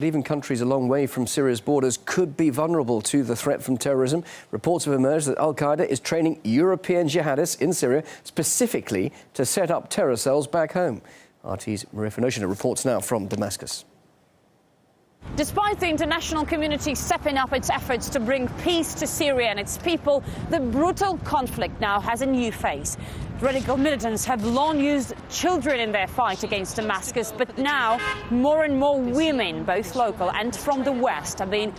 Even countries a long way from Syria's borders could be vulnerable to the threat from terrorism. Reports have emerged that Al-Qaeda is training European jihadists in Syria specifically to set up terror cells back home. RT's Maria Finoshina reports now from Damascus. Despite the international community stepping up its efforts to bring peace to Syria and its people, the brutal conflict now has a new face. Radical militants have long used children in their fight against Damascus, but now more and more women, both local and from the West, are being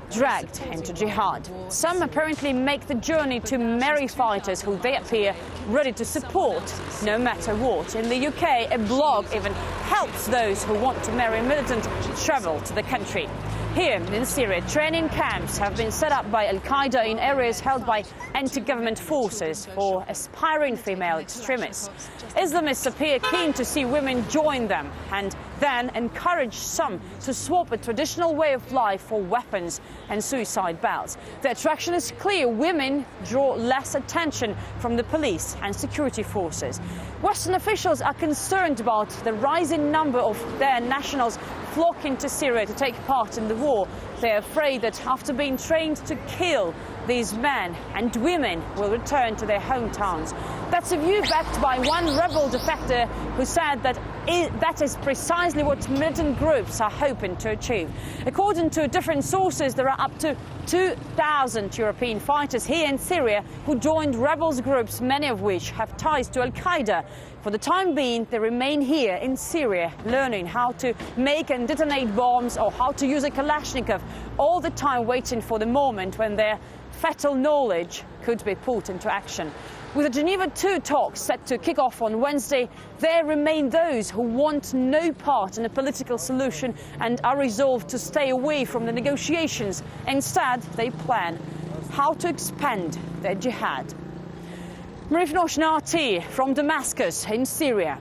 dragged into jihad. Some apparently make the journey to marry fighters who they appear ready to support, no matter what. In the UK, a blog even helps those who want to marry militants travel to the country. Here in Syria, training camps have been set up by Al-Qaeda in areas held by anti-government forces for aspiring female extremists. Islamists appear keen to see women join them and then encourage some to swap a traditional way of life for weapons and suicide belts. The attraction is clear. Women draw less attention from the police and security forces. Western officials are concerned about the rising number of their nationals flocking to Syria to take part in the war. They're afraid that after being trained to kill, these men and women will return to their hometowns. That's a view backed by one rebel defector who said that that is precisely what militant groups are hoping to achieve. According to different sources, there are up to 2,000 European fighters here in Syria who joined rebels groups, many of which have ties to Al-Qaeda. For the time being, they remain here in Syria, learning how to make and detonate bombs or how to use a Kalashnikov, all the time waiting for the moment when their fatal knowledge could be put into action. With the Geneva II talks set to kick off on Wednesday, there remain those who want no part in a political solution and are resolved to stay away from the negotiations. Instead, they plan how to expand their jihad. Maria Finoshina, RT from Damascus in Syria.